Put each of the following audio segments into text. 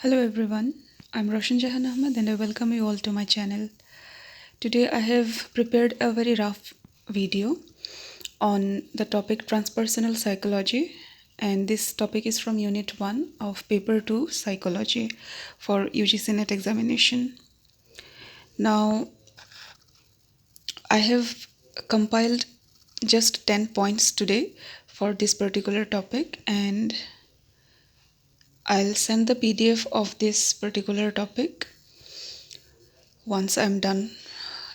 Hello everyone, I'm Roshan Jahan Ahmed and I welcome you all to my channel. Today I have prepared a very rough video on the topic Transpersonal Psychology, and this topic is from Unit 1 of Paper 2 Psychology for UGC NET examination. Now I have compiled just 10 points today for this particular topic, and I'll send the PDF of this particular topic once I'm done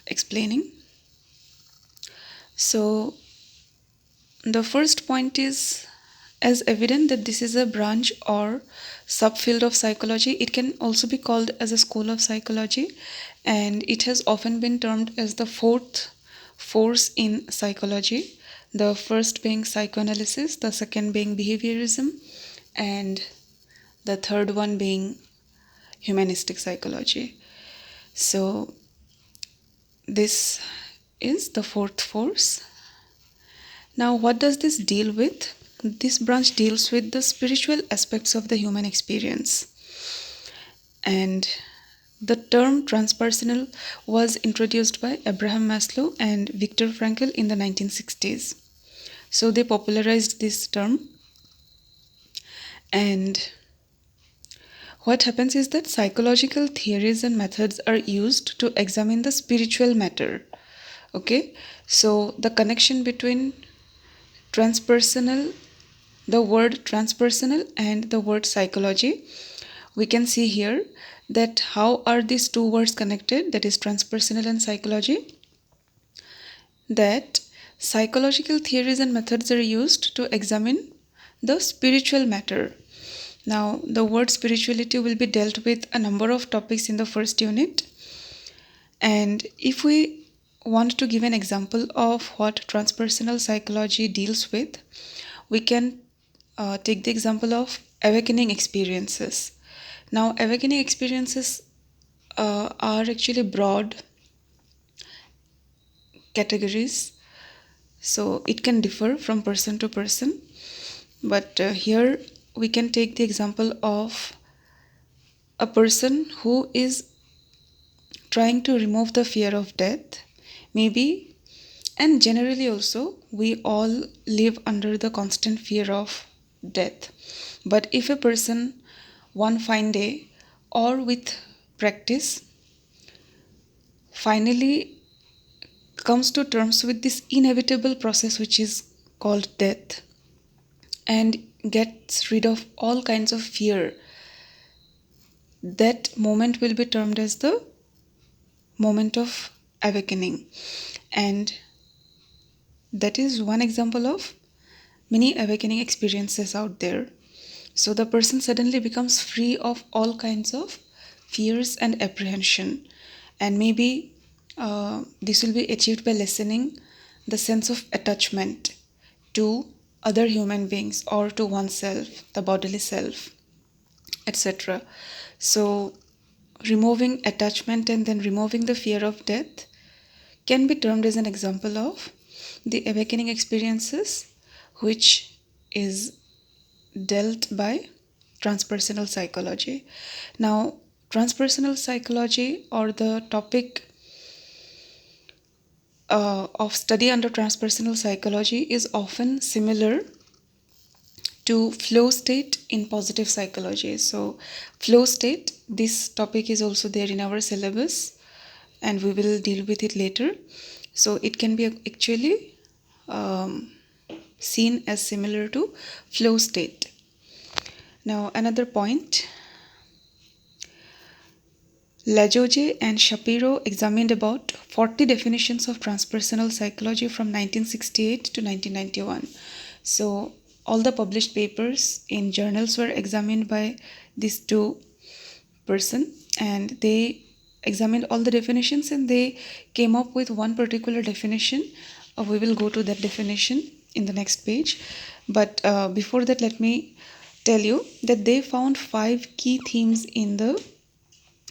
explaining. So the first point is, as evident that this is a branch or subfield of psychology, it can also be called as a school of psychology, and it has often been termed as the fourth force in psychology, the first being psychoanalysis, the second being behaviorism, and the third one being humanistic psychology. So this is the fourth force. Now, what does this deal with? This branch deals with the spiritual aspects of the human experience. And the term transpersonal was introduced by Abraham Maslow and Viktor Frankl in the 1960s. So they popularized this term. And what happens is that psychological theories and methods are used to examine the spiritual matter. Okay, so the connection between transpersonal, the word transpersonal and the word psychology, we can see here that how are these two words connected, that is transpersonal and psychology, that psychological theories and methods are used to examine the spiritual matter. Now the word spirituality will be dealt with a number of topics in the first unit, and if we want to give an example of what transpersonal psychology deals with, we can take the example of awakening experiences. Now, awakening experiences are actually broad categories, so it can differ from person to person. But here we can take the example of a person who is trying to remove the fear of death, maybe, and generally also we all live under the constant fear of death. But if a person one fine day or with practice finally comes to terms with this inevitable process which is called death and gets rid of all kinds of fear, that moment will be termed as the moment of awakening. And that is one example of many awakening experiences out there. So the person suddenly becomes free of all kinds of fears and apprehension, and maybe this will be achieved by lessening the sense of attachment to other human beings or to oneself, the bodily self, etc. So removing attachment and then removing the fear of death can be termed as an example of the awakening experiences which is dealt by transpersonal psychology. Now, transpersonal psychology, or the topic of study under transpersonal psychology, is often similar to flow state in positive psychology. So flow state, this topic is also there in our syllabus and we will deal with it later. So it can be actually seen as similar to flow state. Now another point, Lajoje and Shapiro examined about 40 definitions of transpersonal psychology from 1968 to 1991. So all the published papers in journals were examined by these two persons, and they examined all the definitions and they came up with one particular definition. We will go to that definition in the next page. But before that, let me tell you that they found 5 key themes in the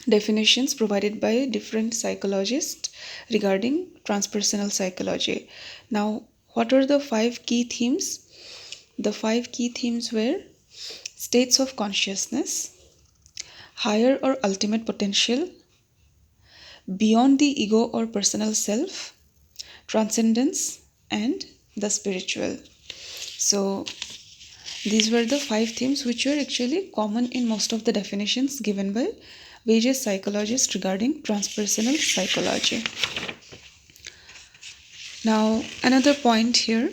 definitions provided by different psychologists regarding transpersonal psychology. Now, what are the 5 key themes? The 5 key themes were states of consciousness, higher or ultimate potential, beyond the ego or personal self, transcendence, and the spiritual. So these were the 5 themes which were actually common in most of the definitions given by various psychologists regarding transpersonal psychology. Now, another point here,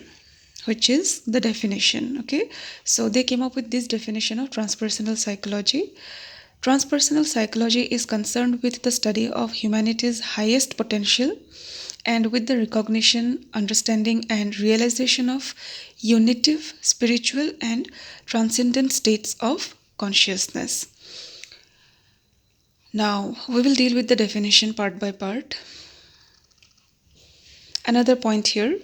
which is the definition. Okay, so they came up with this definition of transpersonal psychology. Transpersonal psychology is concerned with the study of humanity's highest potential and with the recognition, understanding, and realization of unitive, spiritual, and transcendent states of consciousness. Now, we will deal with the definition part by part. Another point here,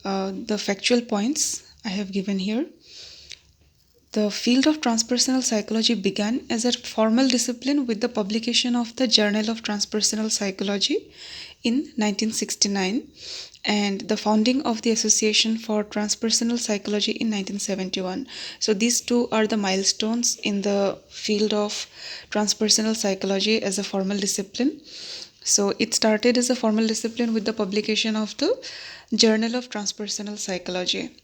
the factual points I have given here. The field of transpersonal psychology began as a formal discipline with the publication of the Journal of Transpersonal Psychology in 1969 and the founding of the Association for Transpersonal Psychology in 1971. So these two are the milestones in the field of transpersonal psychology as a formal discipline. So it started as a formal discipline with the publication of the Journal of Transpersonal Psychology,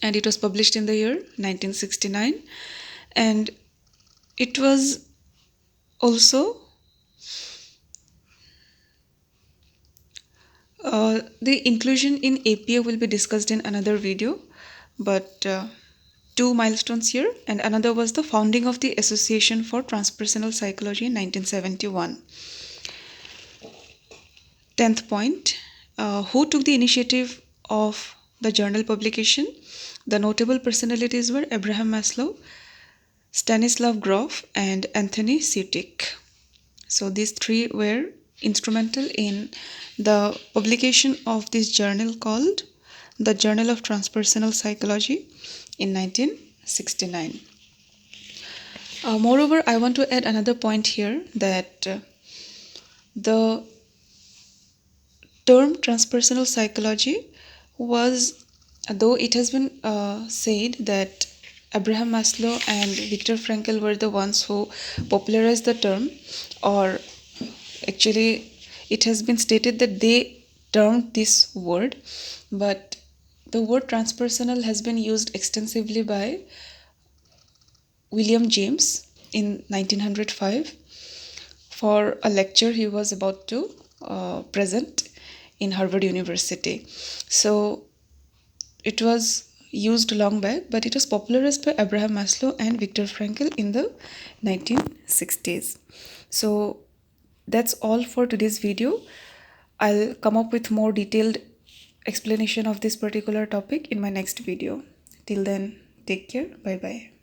and it was published in the year 1969, and it was also the inclusion in APA will be discussed in another video, but 2 milestones here, and another was the founding of the Association for Transpersonal Psychology in 1971. 10th point, who took the initiative of the journal publication? The notable personalities were Abraham Maslow, Stanislav Grof, and Anthony Sutik. So these 3 were instrumental in the publication of this journal called the Journal of Transpersonal Psychology in 1969. Moreover, I want to add another point here, that the term transpersonal psychology was, though it has been said that Abraham Maslow and Viktor Frankl were the ones who popularized the term, or actually it has been stated that they termed this word, but the word transpersonal has been used extensively by William James in 1905 for a lecture he was about to present in Harvard University. So it was used long back, but it was popularized by Abraham Maslow and Viktor Frankl in the 1960s. So that's all for today's video. I'll come up with more detailed explanation of this particular topic in my next video. Till then, take care. Bye bye.